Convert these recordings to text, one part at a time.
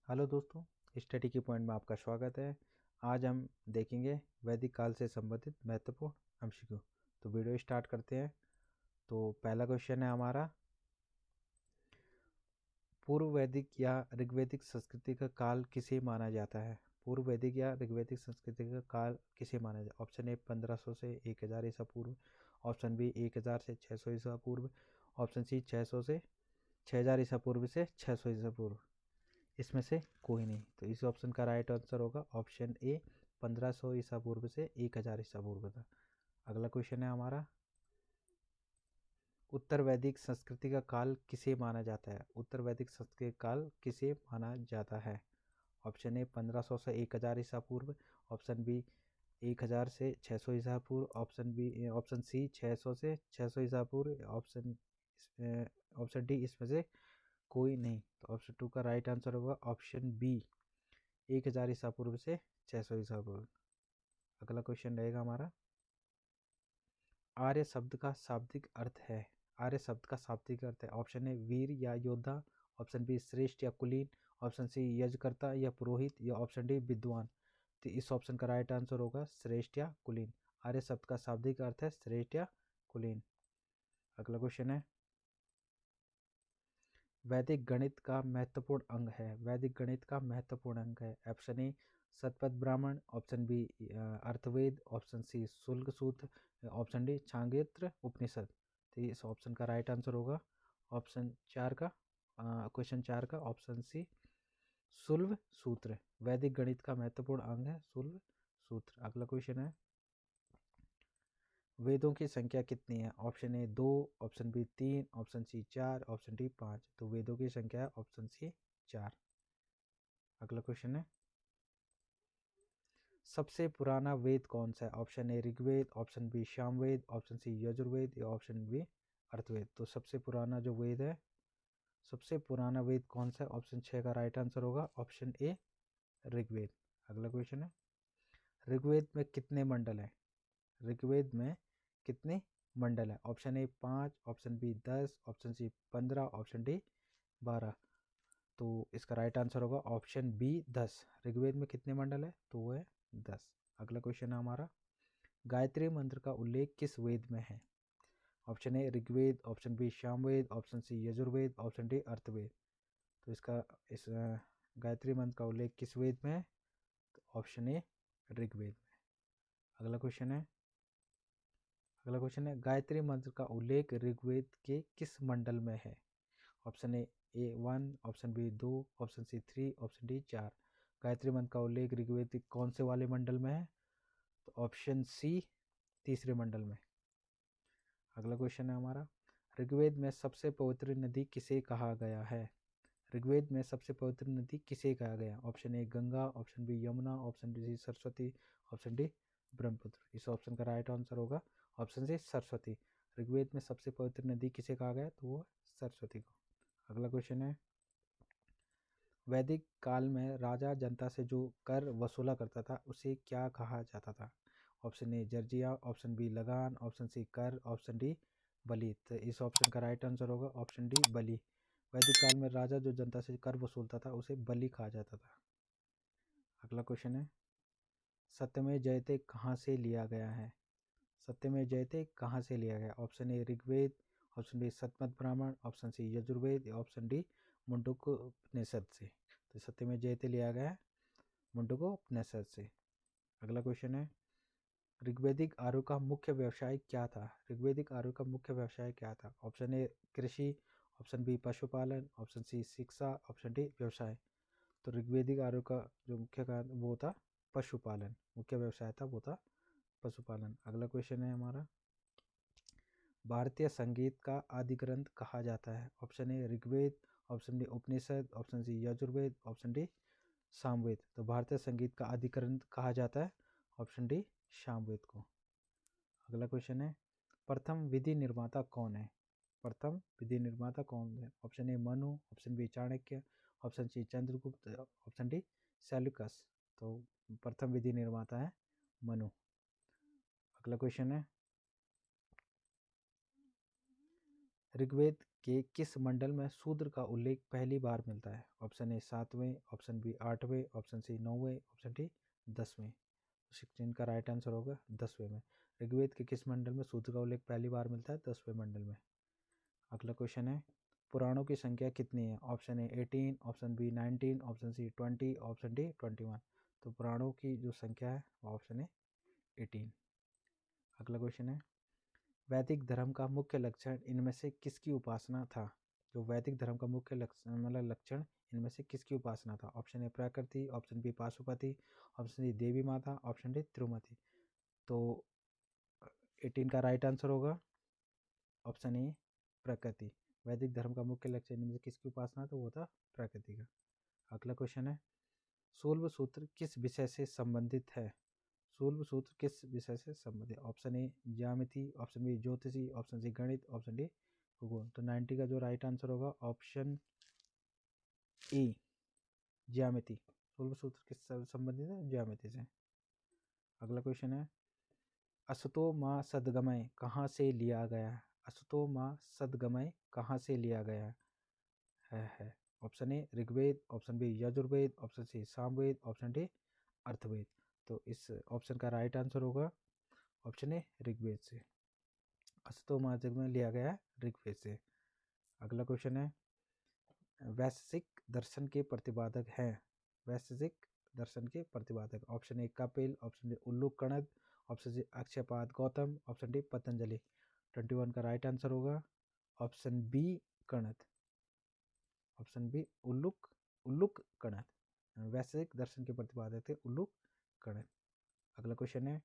Hello दोस्तों, study की point में आपका स्वागत है। आज हम देखेंगे वैदिक काल से संबंधित महत्वपूर्ण एमसीक्यू। तो वीडियो स्टार्ट करते हैं। तो पहला क्वेश्चन है हमारा, पूर्व वैदिक या ऋग्वैदिक संस्कृति का काल किसे माना जाता है? पूर्व वैदिक या ऋग्वैदिक संस्कृति का काल किसे माना जाता है? ऑप्शन ए 1500 से 1000 ईसा पूर्व, ऑप्शन बी 1000 से 600 ईसा पूर्व, ऑप्शन सी 600 से 6000 ईसा पूर्व से 600 ईसा पूर्व। इसमें से कोई नहीं, तो इस ऑप्शन का राइट आंसर होगा ऑप्शन ए 1500 ईसा पूर्व से 1000 ईसा पूर्व था। अगला क्वेश्चन है हमारा, उत्तर वैदिक संस्कृति का काल किसे माना जाता है? उत्तर वैदिक संस्कृति का काल किसे माना जाता है? ऑप्शन ए 1500 से 1000 ईसा पूर्व, ऑप्शन बी 1000 से 600 ईसा पूर्व, ऑप्शन सी 600 से 600 ईसा पूर्व, ऑप्शन डी इसमें से कोई नहीं। तो ऑप्शन 2 का राइट आंसर होगा ऑप्शन बी 1000 ईसा पूर्व से 600 ईसा पूर्व। अगला क्वेश्चन रहेगा हमारा, आर्य शब्द का शाब्दिक अर्थ है। आर्य शब्द का शाब्दिक अर्थ है, ऑप्शन ए वीर या योद्धा, ऑप्शन बी श्रेष्ठ या कुलीन, ऑप्शन सी यजकर्ता या पुरोहित, या ऑप्शन डी विद्वान। तो इस ऑप्शन का राइट आंसर होगा श्रेष्ठ या कुलीन। आर्य शब्द का शाब्दिक अर्थ है श्रेष्ठ या कुलीन। अगला क्वेश्चन है, वैदिक गणित का महत्वपूर्ण अंग है। वैदिक गणित का महत्वपूर्ण अंग है, ऑप्शन ए शतपथ ब्राह्मण, ऑप्शन बी अर्थवेद, ऑप्शन सी शुल्क सूत्र, ऑप्शन डी छांदोग्य उपनिषद। तो इस ऑप्शन का राइट आंसर होगा ऑप्शन 4 का, क्वेश्चन 4 का ऑप्शन सी शुल्क सूत्र। वैदिक गणित का महत्वपूर्ण अंग है शुल्क सूत्र। अगला क्वेश्चन है, वेदों की संख्या कितनी है? Option A 2, option B 3, option C 4, option D 5। तो वेदों की संख्या है ऑप्शन सी 4। अगला क्वेश्चन है, सबसे पुराना वेद कौन सा है? Option A Rigveda, option B Samaveda, option C Yajurveda, या ऑप्शन बी अर्थवेद। तो सबसे पुराना जो वेद है, सबसे पुराना वेद कौन सा है? ऑप्शन 6 का राइट आंसर होगा ऑप्शन ए ऋग्वेद। अगला क्वेश्चन है, ऋग्वेद में कितने मंडल हैं? ऋग्वेद में कितने मंडल है? Option A 5, option B 10, option C 15, option D 12। तो इसका राइट आंसर होगा ऑप्शन बी 10। ऋग्वेद में कितने मंडल है? तो वो है 10। अगला क्वेश्चन है हमारा, गायत्री मंत्र का उल्लेख किस वेद में है? Option A Rigveda, option B Samaveda, option C Yajurveda, option D Arthaveda. तो इस गायत्री मंत्र का उल्लेख किस वेद में है? तो ऑप्शन ए ऋग्वेद में। अगला क्वेश्चन है गायत्री मंत्र का उल्लेख ऋग्वेद के किस मंडल में है? Option A 1, option B 2, option C 3, option D 4। Gayatri मंत्र का उल्लेख ऋग्वेद के कौन से वाले मंडल में है? तो ऑप्शन सी तीसरे मंडल में। अगला क्वेश्चन है हमारा, ऋग्वेद में सबसे पवित्र नदी किसे कहा गया है? ऋग्वेद में सबसे पवित्र नदी किसे कहा गया? Option A Ganga, option B Yamuna, option D Saraswati, option D Brahmaputra. इस ऑप्शन का राइट आंसर होगा ऑप्शन सी सरस्वती। ऋग्वेद में सबसे पवित्र नदी किसे कहा गया? तो वो सरस्वती को। अगला क्वेश्चन है, वैदिक काल में राजा जनता से जो कर वसूला करता था उसे क्या कहा जाता था? ऑप्शन ए जर्जिया, ऑप्शन बी लगान, ऑप्शन सी कर, ऑप्शन डी बलि। तो इस ऑप्शन का राइट आंसर होगा ऑप्शन डी बलि। वैदिक काल में राजा जो जनता से कर वसूलता था उसे बलि कहा जाता था। अगला क्वेश्चन है, सत्यमेव जयते कहाँ से लिया गया है? सत्यमेव जयते कहाँ से लिया गया? Option A Rigveda, option B Shatapatha Brahmana, option C Yajurveda, option D Mundaka Upanishad से। तो सत्यमेव जयते लिया गया है मुंडको उपनिषद से। अगला क्वेश्चन है, ऋग्वैदिक आर्यों का मुख्य व्यवसाय क्या था? ऋग्वैदिक आर्यों का मुख्य व्यवसाय क्या था? ऑप्शन ए कृषि, ऑप्शन बी पशुपालन, ऑप्शन सी शिक्षा, ऑप्शन डी व्यवसाय। तो ऋग्वैदिक आर्यों का जो मुख्य कारण वो था पशुपालन, मुख्य व्यवसाय था वो था पशुपालन। अगला क्वेश्चन है हमारा, भारतीय संगीत का आदि ग्रंथ कहा जाता है? Option A Rigveda, option B Upanishad, option C Yajurveda, option D Samaveda. तो भारतीय संगीत का आदि ग्रंथ कहा जाता है ऑप्शन डी सामवेद को। अगला क्वेश्चन है, प्रथम विधि निर्माता कौन है? प्रथम विधि निर्माता कौन है? Option A Manu, option B Chanakya, option C Chandragupta, option D Seleucus. तो प्रथम विधि निर्माता है मनु। अगला क्वेश्चन है, ऋग्वेद के किस मंडल में शूद्र का उल्लेख पहली बार मिलता है? ऑप्शन ए 7वें, ऑप्शन बी 8वें, ऑप्शन सी 9वें, ऑप्शन डी 10वें। 16 का राइट आंसर होगा 10वें में। ऋग्वेद के किस मंडल में शूद्र का उल्लेख पहली बार मिलता है? 10वें मंडल में। अगला क्वेश्चन है, पुराणों की संख्या कितनी है? Option A 18, option B 19, option C 20, option D 21। तो पुराणों की जो संख्या है वो ऑप्शन है 18। अगला क्वेश्चन है, वैदिक धर्म का मुख्य लक्षण इनमें से किसकी उपासना था? जो वैदिक धर्म का मुख्य लक्षण इनमें से किसकी उपासना था? ऑप्शन ए प्रकृति, option B Pashupati, option C देवी माता, ऑप्शन डी त्रिमूर्ति। तो 18 का राइट आंसर होगा ऑप्शन ए प्रकृति। वैदिक धर्म का मुख्य लक्ष्य इनमें से किसकी उपासना था? वो था प्रकृति का। अगला क्वेश्चन है, शूल्ब सूत्र किस विषय से संबंधित है? शूल्ब सूत्र किस विषय से संबंधित? ऑप्शन ए ज्यामिति, ऑप्शन बी ज्योतिषी, ऑप्शन सी गणित, ऑप्शन डी भूगोल। तो 90 का जो राइट आंसर होगा ऑप्शन ए ज्यामिति। शूल्ब सूत्र किस संबंधित है? ज्यामिति से। अगला क्वेश्चन है, असतो मा सद्गमय कहाँ से लिया गया है? असतो मा सद्गमय कहाँ से लिया गया है? Option A Rigveda, option B Yajurveda, option C Samaveda, option D Arthaveda. तो इस ऑप्शन का राइट आंसर होगा ऑप्शन ए ऋग्वेद से। असतो मा सद्गमय लिया गया है ऋग्वेद से। अगला क्वेश्चन है, वैशेषिक दर्शन के प्रतिपादक हैं। वैशेषिक दर्शन के प्रतिपादक option A Kapil, option D Ulluk Kanad, option C Akshayapad Gautam, option D Patanjali. 21 का राइट आंसर होगा option B Kanad. Option B Ulluk Kanad वैशेषिक दर्शन के प्रतिपादक थे उल्लूक कणद। अगला क्वेश्चन है,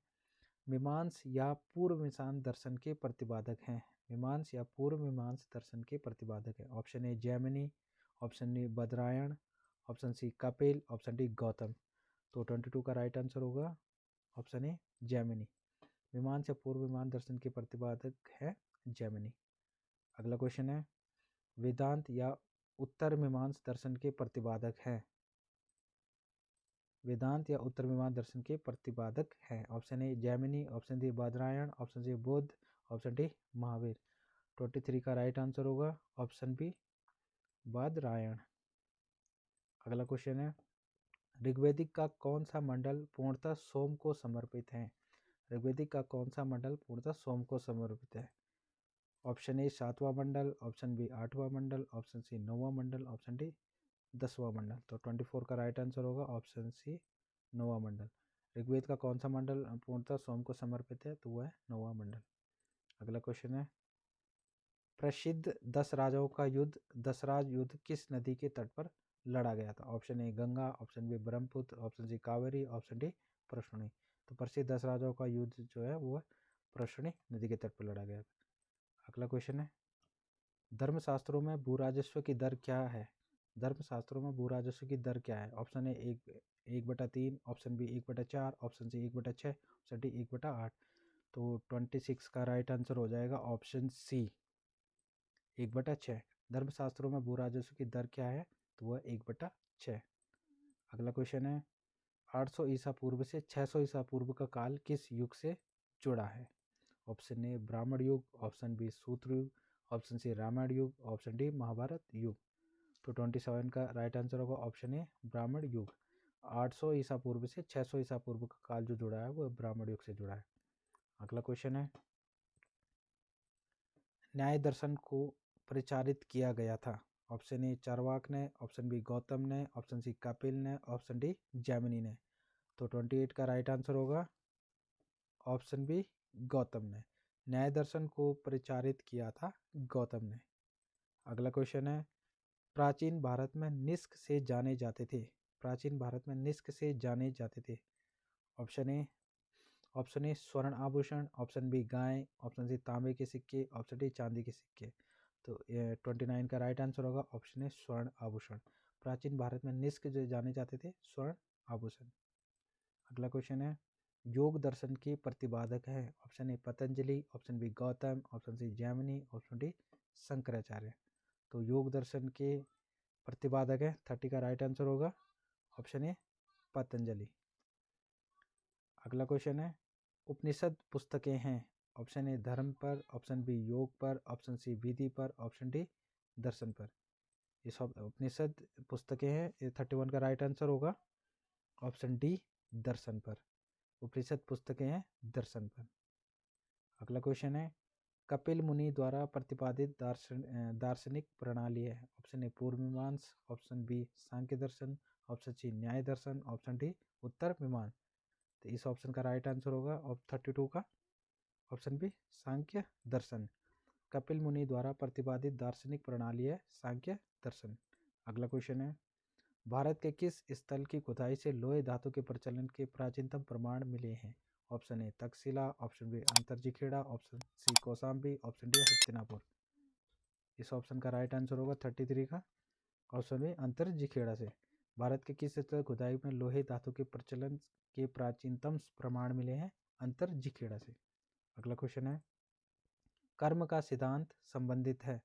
मीमांस या पूर्व मीमांस दर्शन के प्रतिपादक हैं। मीमांस या पूर्व मीमांस दर्शन के प्रतिपादक है। Option A Jaimini, option D Badrayan, option C Kapil, option D Gautam. तो 22 का राइट आंसर होगा ऑप्शन ए जैमिनी। मीमांस या पूर्व मीमांस दर्शन के प्रतिपादक है जैमिनी। अगला क्वेश्चन है, वेदांत या उत्तर मीमांस दर्शन के प्रतिपादक हैं। वेदांत या उत्तर मीमांस दर्शन के प्रतिपादक हैं। Option A Jaimini, option D Badarayana, option C Buddha, option D Mahavir. 23 का राइट आंसर होगा ऑप्शन बी बादरायण। अगला क्वेश्चन है, ऋग्वेदिक का कौन सा मंडल पूर्णतः सोम को समर्पित है? ऋग्वेदिक का कौन सा मंडल पूर्णतः सोम को समर्पित है? ऑप्शन ए 7वां मंडल, ऑप्शन बी 8वां मंडल, ऑप्शन सी 9वां मंडल, ऑप्शन डी 10वां मंडल। तो 24 का राइट आंसर होगा ऑप्शन सी 9वां मंडल। ऋग्वेद का कौन सा मंडल पूर्णतः सोम को समर्पित है? तो वह है 9वां मंडल। अगला क्वेश्चन है, प्रसिद्ध 10 राजाओं का युद्ध दसराज युद्ध किस नदी के तट पर लड़ा गया था? Option A Ganga, option B Brahmaputra, option C Kaveri, option D प्रश्नी। तो प्रसिद्ध 10 राजाओं का युद्ध जो है वो प्रश्नी नदी के तट पर लड़ा गया था। अगला क्वेश्चन है, धर्मशास्त्रों में भू राजस्व की दर क्या है? धर्मशास्त्रों में भू राजस्व की दर क्या है? Option A 1/3, option B 1/4, option C 1/6, option D 1/8। तो 26 का राइट आंसर हो जाएगा ऑप्शन सी 1/6। धर्मशास्त्रों में भू राजस्व की दर क्या है? तो वह 1/6। अगला क्वेश्चन है, 800 ईसा पूर्व से 600 ईसा पूर्व का काल किस युग से जुड़ा है? ऑप्शन ए ब्राह्मण युग, ऑप्शन बी सूत्र युग, ऑप्शन सी रामायण युग, ऑप्शन डी महाभारत युग। तो 27 का राइट आंसर होगा ऑप्शन ए ब्राह्मण युग। 800 ईसा पूर्व से 600 ईसा पूर्व का काल जो जुड़ा है वो ब्राह्मण युग से जुड़ा है। अगला क्वेश्चन है, न्याय दर्शन को प्रचारित किया गया था। ऑप्शन ए चारवाक ने, ऑप्शन बी गौतम ने, ऑप्शन सी कपिल ने, ऑप्शन डी जैमिनी ने। तो 28 का राइट आंसर होगा ऑप्शन बी गौतम ने। न्याय दर्शन को प्रचारित किया था गौतम ने। अगला क्वेश्चन है, प्राचीन भारत में निष्क से जाने जाते थे। प्राचीन भारत में निष्क से जाने जाते थे। ऑप्शन ए स्वर्ण आभूषण, ऑप्शन बी गाय, ऑप्शन सी तांबे के सिक्के, ऑप्शन डी चांदी के सिक्के। तो 29 का राइट आंसर होगा ऑप्शन ए स्वर्ण आभूषण। प्राचीन भारत में निष्क जो जाने जाते थे स्वर्ण आभूषण। अगला क्वेश्चन है, योग दर्शन के प्रतिपादक है। Option A Patanjali, option B Gautam, option C Jaimini, option D Shankaracharya. तो योग दर्शन के प्रतिपादक है 30 का राइट आंसर होगा ऑप्शन ए पतंजलि। अगला क्वेश्चन है, उपनिषद पुस्तकें हैं। ऑप्शन ए धर्म पर, ऑप्शन बी योग पर, ऑप्शन सी विधि पर, ऑप्शन डी दर्शन पर। ये सब उपनिषद पुस्तकें हैं। 31 का राइट आंसर होगा ऑप्शन डी दर्शन पर। उपनिषद पुस्तकें हैं दर्शन पर। अगला क्वेश्चन है कपिल मुनि द्वारा प्रतिपादित दार्शनिक प्रणाली है। ऑप्शन ए पूर्व मीमांस, ऑप्शन बी सांख्य दर्शन, ऑप्शन सी न्याय दर्शन, ऑप्शन डी उत्तर मीमांस। तो इस ऑप्शन का राइट आंसर होगा 32 का ऑप्शन बी सांख्य दर्शन। कपिल मुनि द्वारा प्रतिपादित दार्शनिक प्रणाली है सांख्य दर्शन। अगला क्वेश्चन है भारत के किस स्थल की खुदाई से लोहे धातु के प्रचलन के प्राचीनतम प्रमाण मिले हैं। Option A Taxila, option B Atranjikhera, option C Kaushambi, option D Hastinapur. इस ऑप्शन का राइट आंसर होगा 33 का ऑप्शन बी अंतरजिखेड़ा से। भारत के किस स्थल खुदाई में लोहे धातु के प्रचलन के प्राचीनतम प्रमाण मिले हैं अंतरजिखेड़ा से। अगला क्वेश्चन है कर्म का सिद्धांत संबंधित है।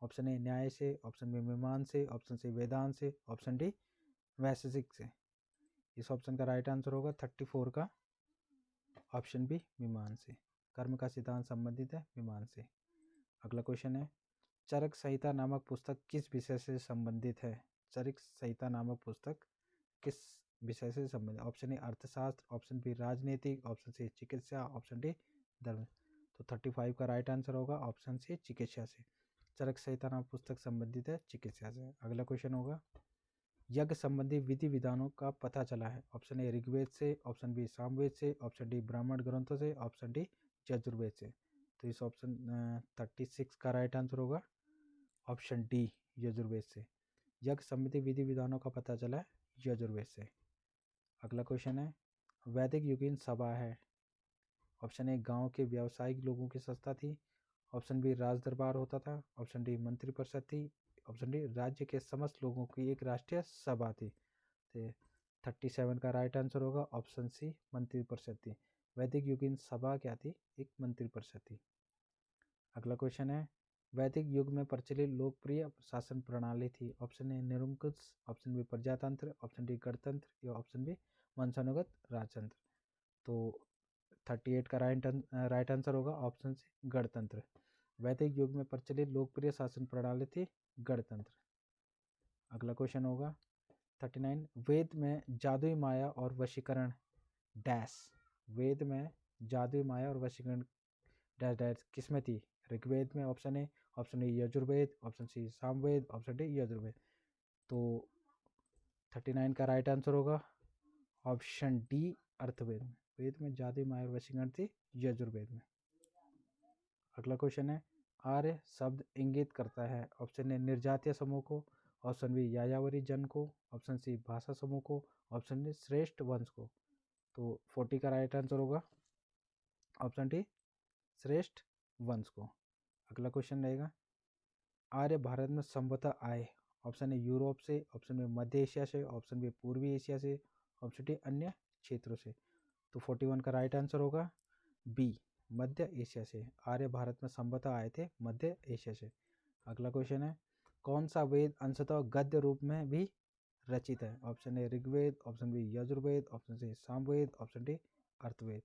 ऑप्शन ए न्याय से, ऑप्शन बी मीमांस से, ऑप्शन सी वेदांत से, ऑप्शन डी वैशेषिक से। इस ऑप्शन का राइट आंसर होगा 34 का ऑप्शन बी मीमांस से। कर्म का सिद्धांत संबंधित है मीमांस से। अगला क्वेश्चन है चरक संहिता नामक पुस्तक किस विषय से संबंधित है। चरक संहिता नामक पुस्तक किस विषय से संबंधित। ऑप्शन ए अर्थशास्त्र, ऑप्शन बी राजनीतिक, ऑप्शन सी चिकित्सा, ऑप्शन डी धर्म। तो 35 का राइट आंसर होगा ऑप्शन सी चिकित्सा से। चरक संहिता नामक पुस्तक संबंधित है चिकित्सा से। अगला क्वेश्चन होगा यज्ञ संबंधी विधि विधानों का पता चला है। ऑप्शन ए ऋग्वेद से, ऑप्शन बी सामवेद से, ऑप्शन डी ब्राह्मण ग्रंथों से, ऑप्शन डी यजुर्वेद से। तो इस ऑप्शन 36 का राइट आंसर होगा ऑप्शन डी यजुर्वेद से। यज्ञ संबंधी विधि विधानों का पता चला है यजुर्वेद से। अगला क्वेश्चन है वैदिक युगीन सभा है। ऑप्शन ए गांव के व्यावसायिक लोगों की संस्था थी, ऑप्शन बी राज दरबार होता था, ऑप्शन डी मंत्रिपरिषद थी, ऑप्शन डी राज्य के समस्त लोगों की एक राष्ट्रीय सभा थी। तो 37 का राइट आंसर होगा ऑप्शन सी मंत्रिपरिषद थी। वैदिक युगीन सभा क्या थी, एक मंत्रिपरिषद थी। अगला क्वेश्चन है वैदिक युग में प्रचलित लोकप्रिय शासन प्रणाली थी। ऑप्शन ए निरंकुश, ऑप्शन बी प्रजातंत्र, ऑप्शन डी गणतंत्र या ऑप्शन बी वंशानुगत राजतंत्र। तो 38 का राइट आंसर होगा ऑप्शन सी गणतंत्र। वैदिक युग में प्रचलित लोकप्रिय शासन प्रणाली थी गणतंत्र। अगला क्वेश्चन होगा 39 वेद में जादुई माया और वशीकरण डैश। वेद में जादुई माया और वशीकरण डैश डैश किसमें थी। ऋग्वेद में option A, option A Yajurveda, option C Samaveda, option D Yajurveda. तो 39 का राइट आंसर होगा ऑप्शन डी अर्थवेद में। वेद में जादुई माया और वशीकरण थी यजुर्वेद में। अगला क्वेश्चन है आर्य शब्द इंगित करता है। ऑप्शन ए निर्जातीय समूह को, ऑप्शन बी यायावरी जन को, ऑप्शन सी भाषा समूह को, ऑप्शन डी श्रेष्ठ वंश को। तो 40 का राइट आंसर होगा ऑप्शन डी श्रेष्ठ वंश को। अगला क्वेश्चन रहेगा आर्य भारत में संभवतः आए। ऑप्शन ए यूरोप से, ऑप्शन बी मध्य एशिया से, ऑप्शन बी पूर्वी एशिया से, ऑप्शन डी अन्य क्षेत्रों से। तो 41 का राइट आंसर होगा बी मध्य एशिया से। आर्य भारत में संभवतः आए थे मध्य एशिया से। अगला क्वेश्चन है कौन सा वेद अंशतः गद्य रूप में भी रचित है। Option A Rigveda, option B Yajurveda, option C Samaveda, option D Arthaveda.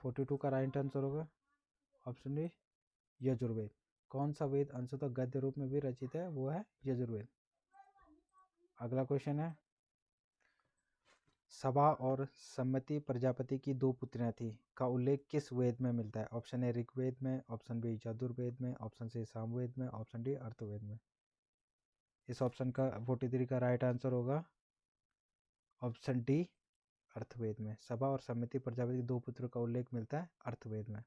42 का राइट आंसर होगा ऑप्शन डी यजुर्वेद। कौन सा वेद अंशतः गद्य रूप में भी रचित है, वो है यजुर्वेद। अगला क्वेश्चन है सभा और सम्मति प्रजापति की दो पुत्रियां थी का उल्लेख किस वेद में मिलता है। ऑप्शन ए ऋग्वेद में, ऑप्शन बी यजुर्वेद में, ऑप्शन सी सामवेद में, ऑप्शन डी अर्थवेद में। इस ऑप्शन का 43 का राइट आंसर होगा ऑप्शन डी अर्थवेद में। सभा और सम्मति प्रजापति के दो पुत्रों का उल्लेख मिलता है अर्थवेद में।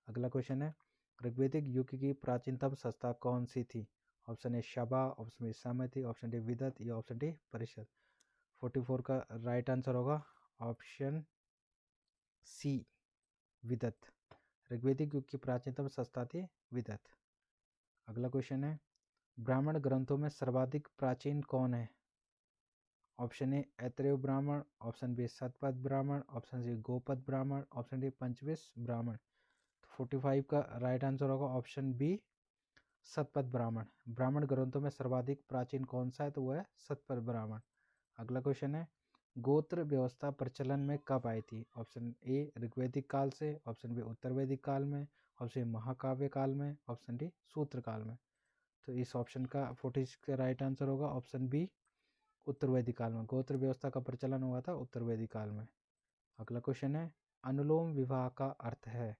अगला क्वेश्चन है ऋग्वेदिक युग की प्राचीनतम संस्था कौन सी थी। ऑप्शन ए सभा, ऑप्शन बी सम्मति, ऑप्शन डी विदत या ऑप्शन डी परिषद। 44 का राइट आंसर होगा ऑप्शन सी विदत। ऋग्वेदिक युग की प्राचीनतम संस्था थी विदत। अगला क्वेश्चन है ब्राह्मण ग्रंथों में सर्वाधिक प्राचीन कौन है। ऑप्शन ए ऐतरेय ब्राह्मण, option B Shatapatha Brahmana, option सी गोपद ब्राह्मण, ऑप्शन डी पंचविश ब्राह्मण। 45 का राइट आंसर होगा ऑप्शन बी शतपथ ब्राह्मण। ब्राह्मण ग्रंथों में सर्वाधिक प्राचीन कौन सा है, तो वह है शतपथ ब्राह्मण। अगला क्वेश्चन है गोत्र व्यवस्था प्रचलन में कब आई थी। ऑप्शन ए ऋग्वैदिक काल से, ऑप्शन बी उत्तर वैदिक काल में, ऑप्शन महाकाव्य काल में, ऑप्शन डी सूत्र काल में। तो इस ऑप्शन का 46 का राइट आंसर होगा ऑप्शन बी, उत्तर वैदिक काल में। गोत्र व्यवस्था का प्रचलन हुआ था उत्तर वैदिक काल में। अगला क्वेश्चन है, अनुलोम विवाह का अर्थ है।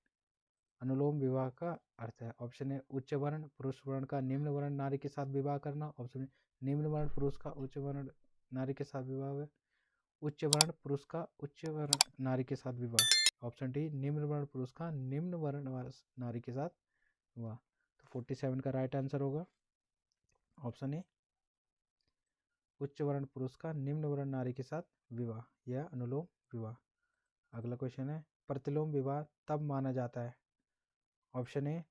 अनुलोम विवाह का अर्थ है, ऑप्शन ए उच्च वर्ण पुरुष वर्ण का निम्न वर्ण नारी के साथ विवाह करना, ऑप्शन निम्न वर्ण पुरुष का उच्च वर्ण नारी के साथ विवाह है, उच्च वर्ण पुरुष का उच्च वर्ण नारी के साथ विवाह, ऑप्शन डी निम्न वर्ण पुरुष का निम्न वर्ण नारी के साथ विवाह। तो 47 का राइट आंसर होगा ऑप्शन ए, उच्च वर्ण पुरुष का निम्न वर्ण नारी के साथ विवाह, यह अनुलोम विवाह। अगला क्वेश्चन है, प्रतिलोम विवाह तब माना जाता है, ऑप्शन ए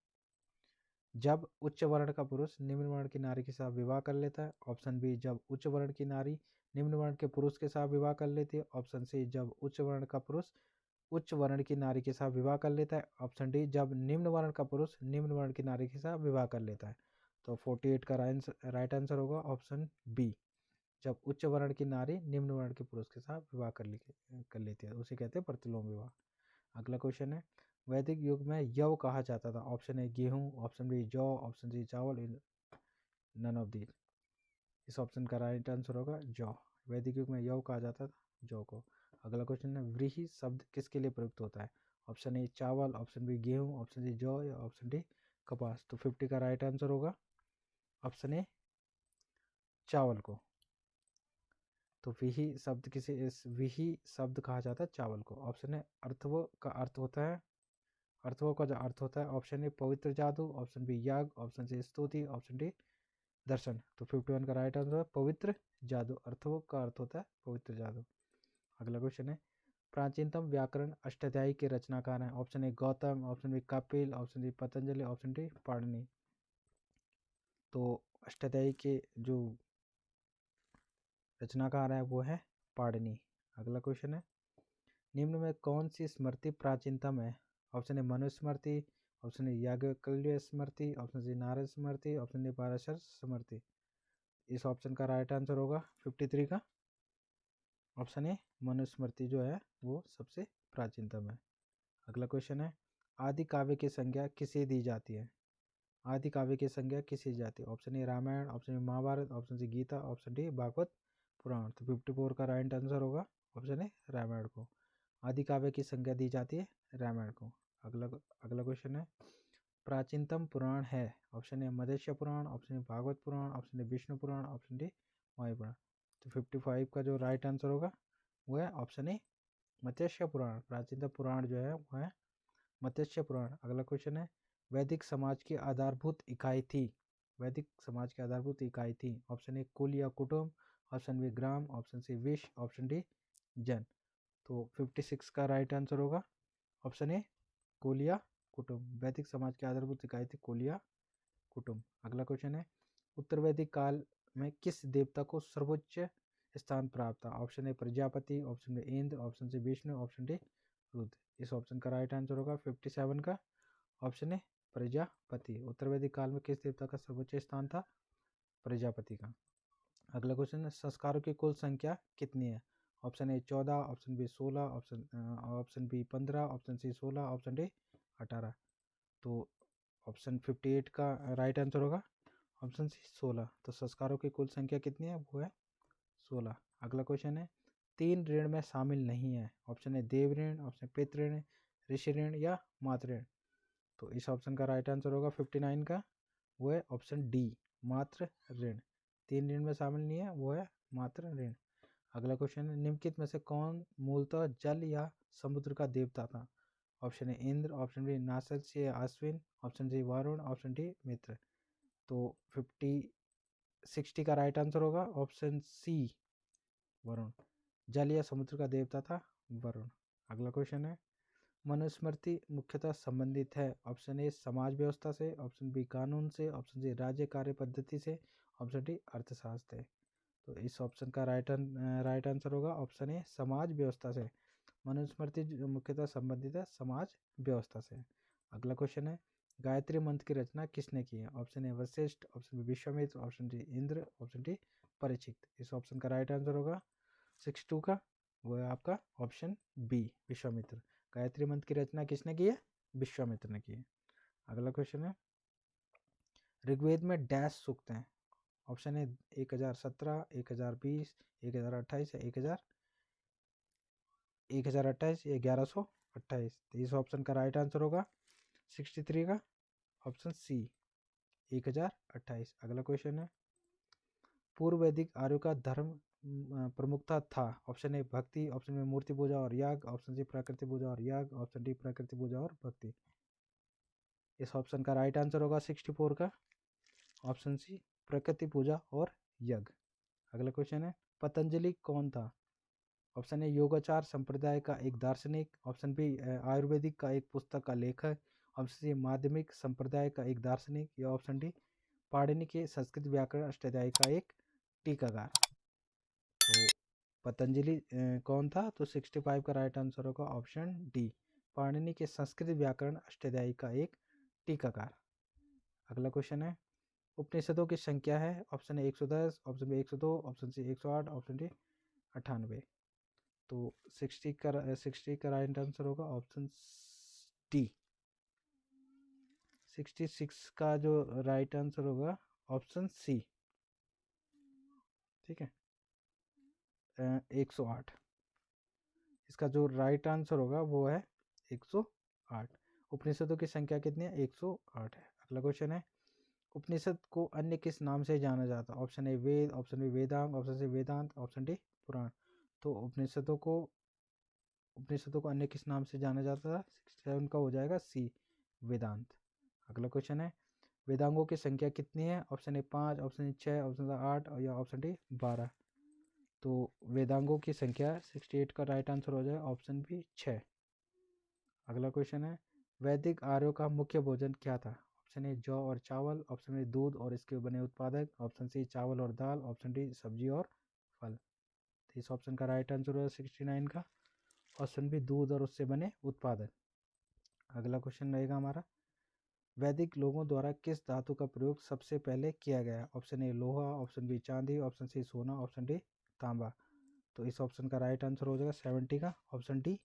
जब उच्च वर्ण का पुरुष निम्न वर्ण की नारी के साथ विवाह कर लेता है, ऑप्शन बी जब उच्च वर्ण की नारी निम्न वर्ण के पुरुष के साथ विवाह कर लेती है, ऑप्शन सी जब उच्च वर्ण का पुरुष उच्च वर्ण की नारी के साथ विवाह कर लेता है, ऑप्शन डी जब निम्न वर्ण का पुरुष निम्न वर्ण की नारी के साथ विवाह कर लेता है। तो 48 का राइट आंसर होगा ऑप्शन बी, जब उच्च वर्ण की नारी निम्न वर्ण के पुरुष के साथ विवाह कर लेती है, उसे कहते हैं प्रतिलोम विवाह। अगला क्वेश्चन है, वैदिक युग में यव कहा जाता था, ऑप्शन ए गेहूं, ऑप्शन बी जौ, ऑप्शन सी चावल, नन ऑफ दी। इस ऑप्शन का राइट आंसर होगा जौ। वैदिक युग में यव कहा जाता था जौ को। अगला क्वेश्चन है, व्रीहि शब्द किसके लिए प्रयुक्त होता है, ऑप्शन ए चावल, ऑप्शन बी गेहूं, ऑप्शन सी जौ या ऑप्शन डी कपास। तो 50 का राइट आंसर होगा ऑप्शन ए चावल को। तो विहि शब्द किसे इस विहि शब्द कहा जाता है चावल को। ऑप्शन है अर्थव का अर्थ होता है, अर्थवो का जो अर्थ होता है, ऑप्शन ए पवित्र जादू, ऑप्शन बी याग, ऑप्शन सी स्तुति, ऑप्शन डी दर्शन। तो 51 का राइट आंसर है पवित्र जादू, अर्थवो का अर्थ होता है पवित्र जादू। अगला क्वेश्चन है, प्राचीनतम व्याकरण अष्टाध्यायी के रचनाकार हैं, option A Gautam, option B Kapil, option D Patanjali, option D Panini. तो अष्टाध्यायी के जो रचनाकार है वो है पाणिनि। अगला क्वेश्चन है, निम्न में कौन सी स्मृति प्राचीनतम है, option A Manusmriti, option A Yajnavalkya Smriti, option C Narada Smriti, option D Parashara Smriti. इस ऑप्शन का राइट आंसर होगा 53 का ऑप्शन ए मनुस्मृति जो है वो सबसे प्राचीनतम है। अगला क्वेश्चन है, आदि काव्य की संज्ञा किसे दी जाती है, आदि काव्य की संज्ञा किसे दी जाती है, option A Ramayana, option A Mahabharata, option C Gita, option D Bhagavata Purana. तो 54 का राइट आंसर होगा ऑप्शन ए रामायण को। आदि काव्य की संज्ञा दी जाती है रामायण को। अगला क्वेश्चन है, प्राचीनतम पुराण है, option A Matsya Purana, option A Bhagavata Purana, option A Vishnu Purana, option D Vayu Purana. तो 55 का जो राइट आंसर होगा वो है ऑप्शन ए मत्स्य पुराण। प्राचीनतम पुराण जो है वो है मत्स्य पुराण। अगला क्वेश्चन है, वैदिक समाज की आधारभूत इकाई थी, वैदिक समाज की आधारभूत इकाई थी, ऑप्शन ए कुल या कुटुंब, ऑप्शन बी ग्राम, ऑप्शन सी विश, ऑप्शन डी जन। तो 56 का राइट आंसर होगा ऑप्शन ए कुल या कुटुंब। वैदिक समाज की आधारभूत इकाई थी कुल या कुटुंब। अगला क्वेश्चन है, उत्तर वैदिक काल में किस देवता को सर्वोच्च स्थान प्राप्त था, option A Prajapati, option B Indra, option C Vishnu, option D Rudra. इस ऑप्शन का राइट आंसर होगा 57 का ऑप्शन ए प्रजापति। उत्तर वैदिक काल में किस देवता का सर्वोच्च स्थान था, प्रजापति का। अगला क्वेश्चन है, संस्कारों की कुल संख्या कितनी है, option A 14, option B 16, option B 15, option C 16, option D 18। तो ऑप्शन 58 का राइट आंसर होगा ऑप्शन सी 16। तो संस्कारों की कुल संख्या कितनी है वो है 16। अगला क्वेश्चन है, 3 ऋण में शामिल नहीं है, ऑप्शन ए देव ऋण, ऑप्शन पितृ ऋण, ऋषि ऋण या मातृ ऋण। तो इस ऑप्शन का राइट आंसर होगा 59 का वो है ऑप्शन डी मातृ ऋण। 3 ऋण में शामिल नहीं है वो है मातृ ऋण। अगला क्वेश्चन है, निम्नलिखित में से कौन मूलतः जल या समुद्र का देवता था, option A Indra, option B नासक से Ashwin, option C Varun, option D Mitra. तो 60 का राइट आंसर होगा ऑप्शन सी वरुण। जल या समुद्र का देवता था वरुण। अगला क्वेश्चन है, मनुस्मृति मुख्यतः संबंधित है, ऑप्शन ए समाज व्यवस्था से, ऑप्शन बी कानून से, ऑप्शन सी राज्य कार्य पद्धति से, ऑप्शन डी अर्थशास्त्र है। तो इस ऑप्शन का राइट आंसर होगा ऑप्शन ए समाज व्यवस्था से। मनुस्मृति मुख्यतः संबंधित है समाज व्यवस्था से। अगला क्वेश्चन है, गायत्री मंत्र की रचना किसने की है, option A Vashishtha, option B Vishwamitra, option D Indra, option D Parikshit. इस ऑप्शन का राइट आंसर होगा 62 का वो है आपका ऑप्शन बी विश्वामित्र। गायत्री मंत्र की रचना किसने की है, विश्वामित्र ने की है। अगला क्वेश्चन है, ऋग्वेद में डैश सूक्त हैं? ऑप्शन है 1017, 1020, 1028 या 1028 या 1128। तो इस ऑप्शन का राइट आंसर होगा 63 का ऑप्शन सी 1028। अगला क्वेश्चन है, पूर्व वैदिक आर्यों का धर्म प्रमुखता था? ऑप्शन ए भक्ति, ऑप्शन बी मूर्ति पूजा और याग, ऑप्शन सी प्रकृति पूजा और याग, ऑप्शन डी प्रकृति पूजा और भक्ति। इस ऑप्शन का राइट आंसर होगा 64 का ऑप्शन सी प्रकृति पूजा और यज्ञ। अगला क्वेश्चन है, पतंजलि कौन था? ऑप्शन ए योगाचार संप्रदाय का एक दार्शनिक, ऑप्शन बी आयुर्वेदिक का एक पुस्तक का लेखक, ऑप्शन सी माध्यमिक संप्रदाय का एक दार्शनिक, या ऑप्शन डी पाणिनि के संस्कृत व्याकरण अष्टाध्यायी का एक टीकाकार। तो पतंजलि कौन था? तो 65 का राइट आंसर होगा ऑप्शन डी पाणिनि के संस्कृत व्याकरण अष्टाध्यायी का एक टीकाकार। अगला क्वेश्चन है, उपनिषदों की संख्या है? Option A 110, option B 102, option C 108, option D 98। तो 60 का राइट आंसर होगा ऑप्शन डी 66 का जो राइट आंसर होगा ऑप्शन सी। ठीक है, 108 इसका जो राइट आंसर होगा वो है 108। उपनिषदों की संख्या कितनी है? 108 है। अगला क्वेश्चन है, उपनिषद को अन्य किस नाम से जाना जाता है? Option A Veda, option B Vedanga, option C Vedanta, option D Purana. तो उपनिषदों को अन्य किस नाम से जाना जाता था? 67 का हो जाएगा सी वेदांत। अगला क्वेश्चन है, वेदांगों की संख्या कितनी है? Option A 5, option A 6, option C 8 या ऑप्शन डी 12। तो वेदांगों की संख्या 68 का राइट आंसर हो जाएगा ऑप्शन बी 6। अगला क्वेश्चन है, वैदिक आर्यों का मुख्य भोजन क्या था? ऑप्शन ए जौ और चावल, ऑप्शन ए दूध और इसके बने उत्पादक, ऑप्शन सी चावल और दाल, ऑप्शन डी सब्जी और फल। तो इस ऑप्शन का राइट आंसर होगा 69 का ऑप्शन बी दूध और उससे बने उत्पादक। अगला क्वेश्चन रहेगा हमारा, वैदिक लोगों द्वारा किस धातु का प्रयोग सबसे पहले किया गया? ऑप्शन ए लोहा, ऑप्शन बी चांदी, ऑप्शन सी सोना, ऑप्शन डी तांबा। तो इस ऑप्शन का राइट आंसर हो जाएगा 70 का ऑप्शन डी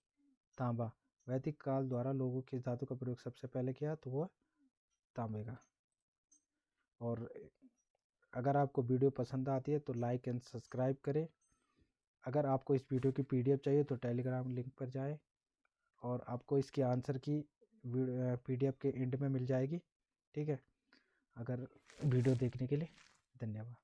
तांबा। वैदिक काल द्वारा लोगों किस धातु का प्रयोग सबसे पहले किया? तो वह तांबे का। और अगर आपको वीडियो पसंद आती है तो लाइक एंड सब्सक्राइब करें। अगर आपको इस वीडियो की PDF चाहिए तो टेलीग्राम लिंक पर जाएं और आपको इसके आंसर की PDF के एंड में मिल जाएगी। ठीक है, अगर वीडियो देखने के लिए धन्यवाद।